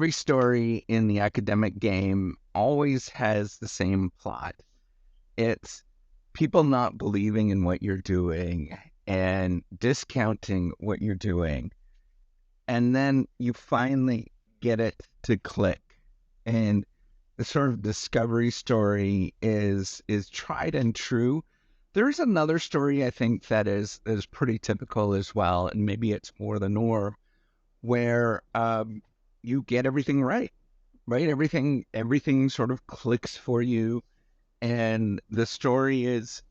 every story in the academic game always has the same plot. It's people not believing in what you're doing and discounting what you're doing. And then you finally get it to click. And the sort of discovery story is tried and true. There's another story I think that is pretty typical as well, and maybe it's more the norm, where you get everything right, right? Everything sort of clicks for you, and the story is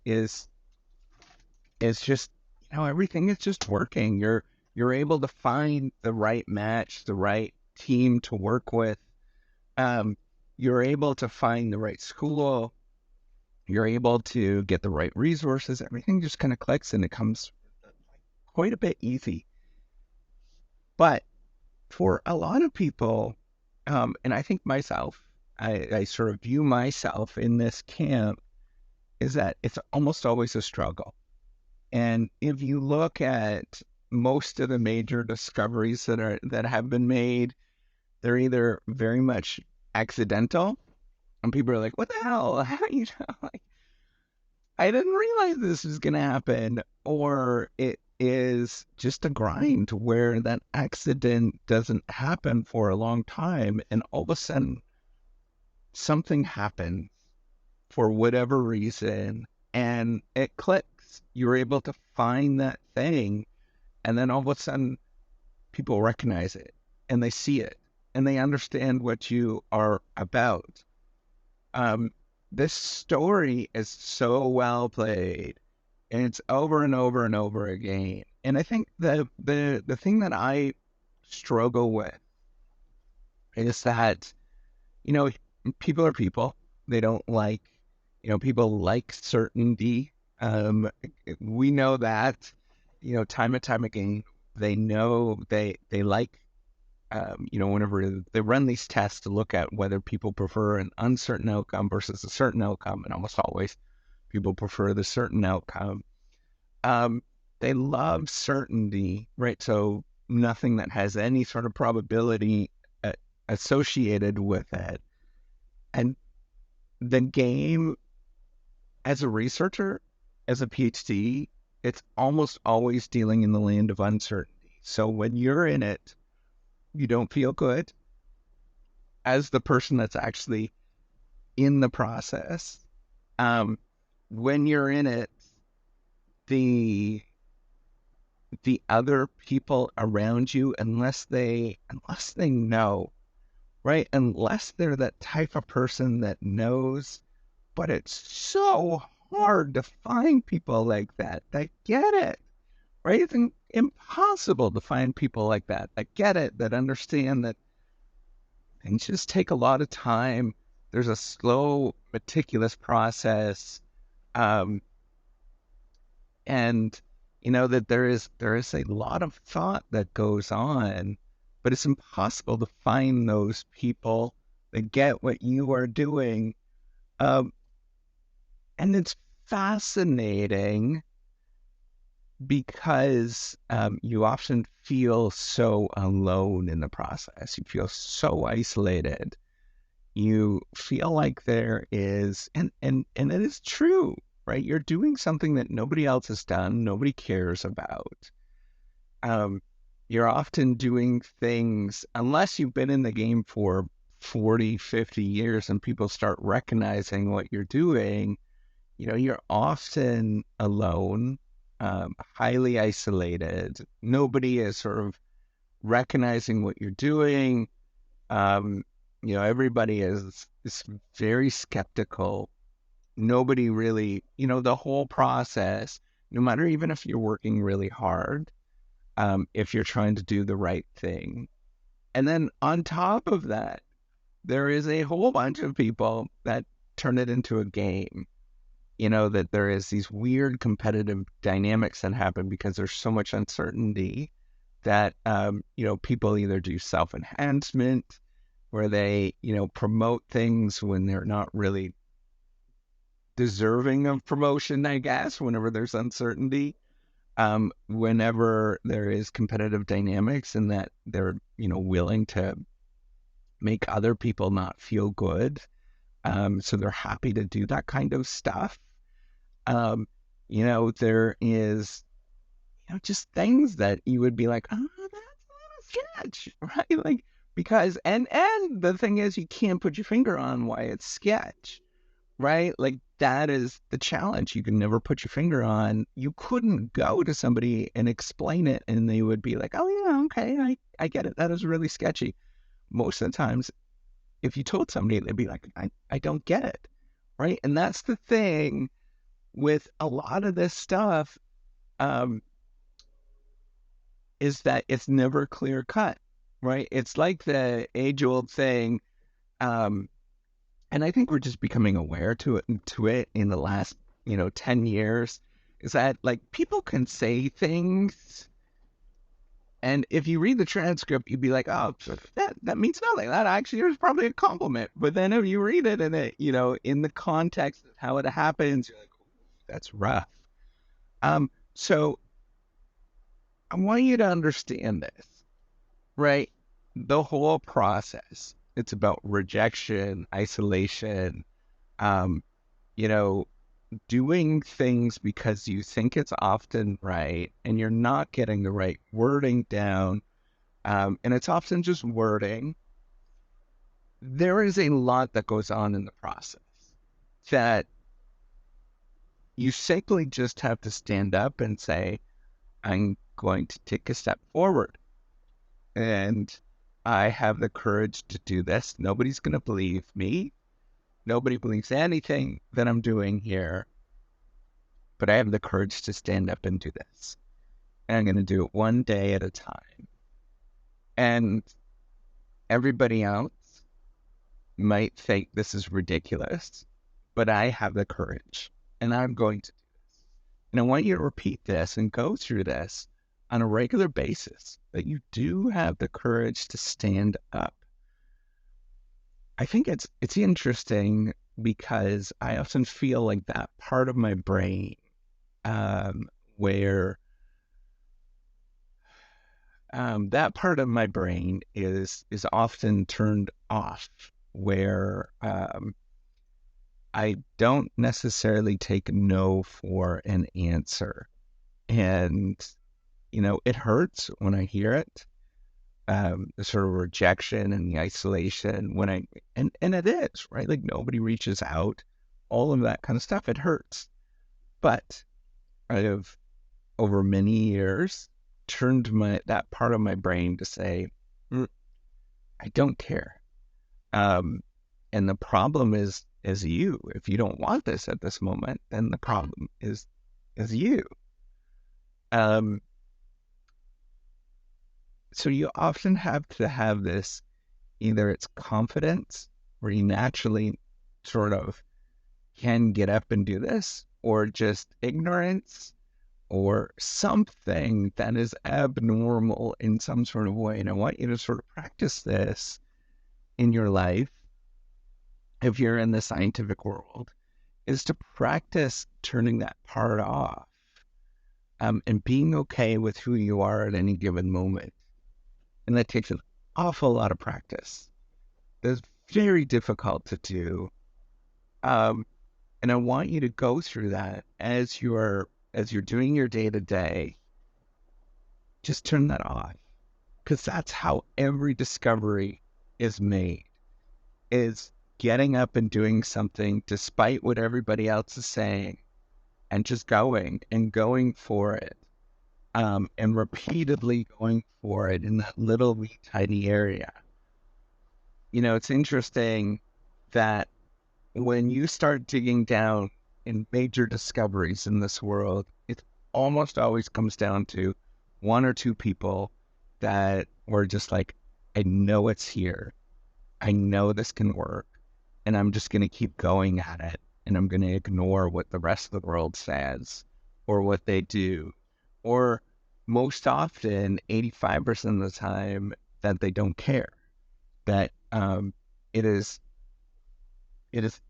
just everything is just working. You're able to find the right match, the right team to work with. Um, you're able to find the right school. You're able to get the right resources. Everything just kind of clicks, and it comes quite a bit easy. But for a lot of people, and I think myself, I sort of view myself in this camp, is that it's almost always a struggle. And if you look at most of the major discoveries that have been made, they're either very much accidental, and people are like, "What the hell? How you know?" Like, I didn't realize this was gonna happen, or it is just a grind where that accident doesn't happen for a long time, and all of a sudden something happens for whatever reason, and it clicks. You're able to find that thing, and then all of a sudden people recognize it, and they see it, and they understand what you are about. Um, this story is so well played, and it's over and over and over again. And I think the thing that I struggle with is that, you know, people are people. They don't like, people like certainty. We know that, time and time again, they know they like, whenever they run these tests to look at whether people prefer an uncertain outcome versus a certain outcome, and almost always people prefer the certain outcome. Um, they love certainty, right? So nothing that has any sort of probability uh, associated with it. And the game, as a researcher, as a PhD, it's almost always dealing in the land of uncertainty. So when you're in it, you don't feel good as the person that's actually in the process. Um, when you're in it, the the other people around you, unless they know, right? Unless they're that type of person that knows, but it's so hard to find people like that get it, right? It's impossible to find people like that get it, that understand that things just take a lot of time. There's a slow, meticulous process. Um, and that there is a lot of thought that goes on, but it's impossible to find those people that get what you are doing. Um, and it's fascinating because you often feel so alone in the process. You feel so isolated. You feel like there is, and it is true, right? You're doing something that nobody else has done, nobody cares about. Um, you're often doing things, unless you've been in the game for 40, 50 years and people start recognizing what you're doing, you're often alone, highly isolated. Nobody is sort of recognizing what you're doing. Um, everybody is very skeptical. Nobody really, the whole process, no matter even if you're working really hard, if you're trying to do the right thing. And then on top of that, there is a whole bunch of people that turn it into a game. That there is these weird competitive dynamics that happen because there's so much uncertainty that, people either do self-enhancement where they, promote things when they're not really deserving of promotion, I guess, whenever there's uncertainty. Whenever there is competitive dynamics and that they're, willing to make other people not feel good. So they're happy to do that kind of stuff. There is, just things that you would be like, oh, that's not a sketch, right? Like, because, and the thing is, you can't put your finger on why it's sketch, right? Like, that is the challenge. You can never put your finger on. You couldn't go to somebody and explain it, and they would be like, oh, yeah, okay, I get it. That is really sketchy. Most of the times, if you told somebody, they'd be like, I don't get it, right? And that's the thing with a lot of this stuff, um, is that it's never clear cut, right? It's like the age old thing, um, and I think we're just becoming aware to it in the last 10 years, is that like people can say things, and if you read the transcript, you'd be like, oh, that means nothing. That actually is probably a compliment. But then if you read it and it, in the context of how it happens, you're like, that's rough. So I want you to understand this, right? The whole process, it's about rejection, isolation, um, you know, doing things because you think it's often right and you're not getting the right wording down. And it's often just wording. There is a lot that goes on in the process that you simply just have to stand up and say, I'm going to take a step forward. And I have the courage to do this. Nobody's going to believe me. Nobody believes anything that I'm doing here, but I have the courage to stand up and do this. And I'm going to do it one day at a time. And everybody else might think this is ridiculous, but I have the courage and I'm going to do this. And I want you to repeat this and go through this on a regular basis, that you do have the courage to stand up. I think it's interesting because I often feel like that part of my brain, where that part of my brain is often turned off, where I don't necessarily take no for an answer. And, it hurts when I hear it, the sort of rejection and the isolation and it is, right? Like nobody reaches out, all of that kind of stuff. It hurts. But I have, over many years, turned that part of my brain to say, I don't care. And the problem is you. If you don't want this at this moment, then the problem is you. Um, so you often have to have this, either it's confidence, where you naturally sort of can get up and do this, or just ignorance, or something that is abnormal in some sort of way. And I want you to sort of practice this in your life, if you're in the scientific world, is to practice turning that part off, and being okay with who you are at any given moment. And that takes an awful lot of practice. It's very difficult to do. And I want you to go through that as you're doing your day to day. Just turn that off, because that's how every discovery is made, is getting up and doing something despite what everybody else is saying, and just going for it, and repeatedly going for it in that little wee tiny area. It's interesting that when you start digging down in major discoveries in this world, it almost always comes down to one or two people that were just like, I know it's here. I know this can work. And I'm just going to keep going at it. And I'm going to ignore what the rest of the world says or what they do. Or most often, 85% of the time, that they don't care. That it is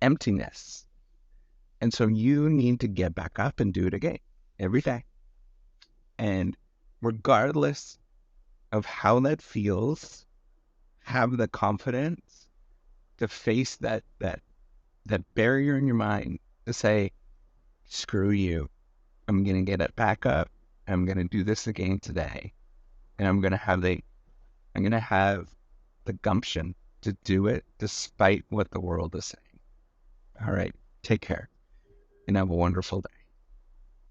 emptiness. And so you need to get back up and do it again every day. And regardless of how that feels, have the confidence to face that barrier in your mind to say, screw you. I'm going to get it back up. I'm going to do this again today. And I'm going to have the gumption to do it despite what the world is saying. All right. Take care and have a wonderful day.